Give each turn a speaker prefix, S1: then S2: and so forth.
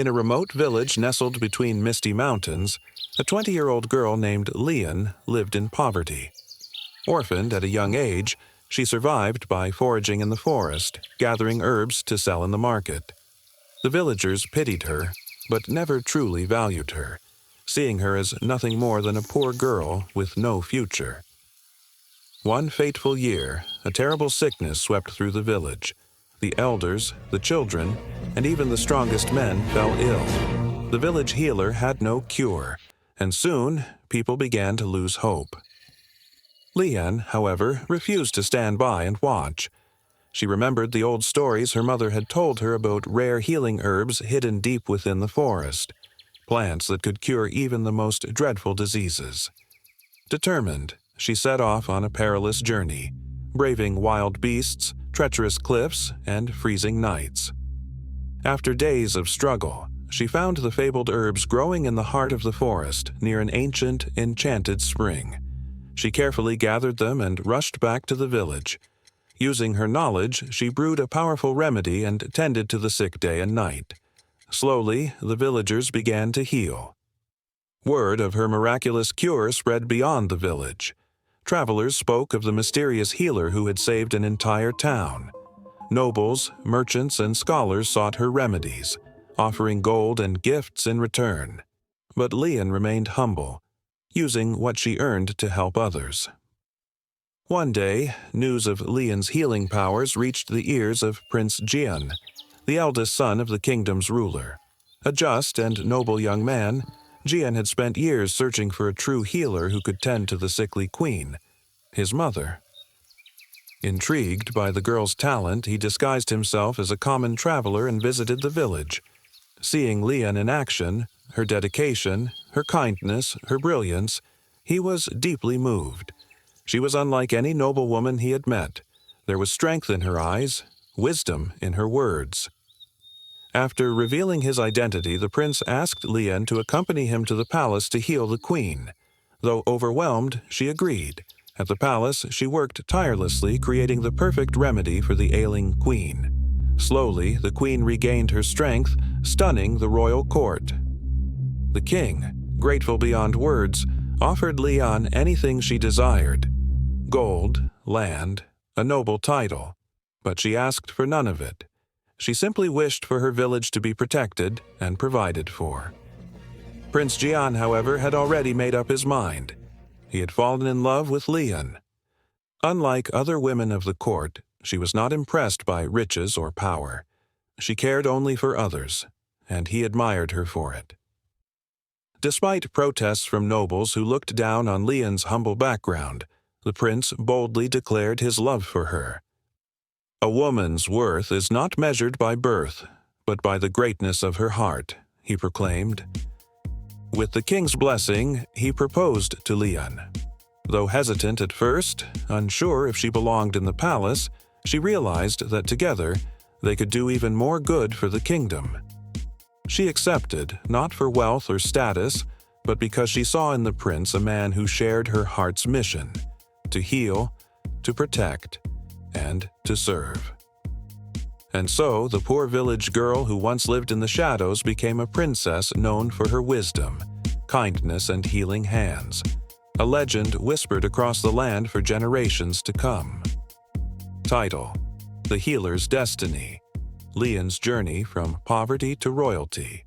S1: In a remote village nestled between misty mountains, a 20-year-old girl named Lian lived in poverty. Orphaned at a young age, she survived by foraging in the forest, gathering herbs to sell in the market. The villagers pitied her, but never truly valued her, seeing her as nothing more than a poor girl with no future. One fateful year, a terrible sickness swept through the village. The elders, the children, and even the strongest men fell ill. The village healer had no cure, and soon people began to lose hope. Lian, however, refused to stand by and watch. She remembered the old stories her mother had told her about rare healing herbs hidden deep within the forest, plants that could cure even the most dreadful diseases. Determined, she set off on a perilous journey, braving wild beasts, treacherous cliffs, and freezing nights. After days of struggle, she found the fabled herbs growing in the heart of the forest near an ancient, enchanted spring. She carefully gathered them and rushed back to the village. Using her knowledge, she brewed a powerful remedy and tended to the sick day and night. Slowly, the villagers began to heal. Word of her miraculous cure spread beyond the village. Travelers spoke of the mysterious healer who had saved an entire town. Nobles, merchants, and scholars sought her remedies, offering gold and gifts in return. But Lian remained humble, using what she earned to help others. One day, news of Lian's healing powers reached the ears of Prince Jian, the eldest son of the kingdom's ruler. A just and noble young man, Jian had spent years searching for a true healer who could tend to the sickly queen, his mother. Intrigued by the girl's talent, he disguised himself as a common traveler and visited the village. Seeing Lian in action, her dedication, her kindness, her brilliance, he was deeply moved. She was unlike any noblewoman he had met. There was strength in her eyes, wisdom in her words. After revealing his identity, the prince asked Lian to accompany him to the palace to heal the queen. Though overwhelmed, she agreed. At the palace, she worked tirelessly, creating the perfect remedy for the ailing queen. Slowly, the queen regained her strength, stunning the royal court. The king, grateful beyond words, offered Lian anything she desired: gold, land, a noble title. But she asked for none of it. She simply wished for her village to be protected and provided for. Prince Jian, however, had already made up his mind. He had fallen in love with Lian. Unlike other women of the court, she was not impressed by riches or power. She cared only for others, and he admired her for it. Despite protests from nobles who looked down on Lian's humble background, the prince boldly declared his love for her. "A woman's worth is not measured by birth, but by the greatness of her heart," he proclaimed. With the king's blessing, he proposed to Lian. Though hesitant at first, unsure if she belonged in the palace, she realized that together they could do even more good for the kingdom. She accepted, not for wealth or status, but because she saw in the prince a man who shared her heart's mission: to heal, to protect, and to serve. And so, the poor village girl who once lived in the shadows became a princess known for her wisdom, kindness, and healing hands, a legend whispered across the land for generations to come. Title: The Healer's Destiny: Lian's Journey from Poverty to Royalty.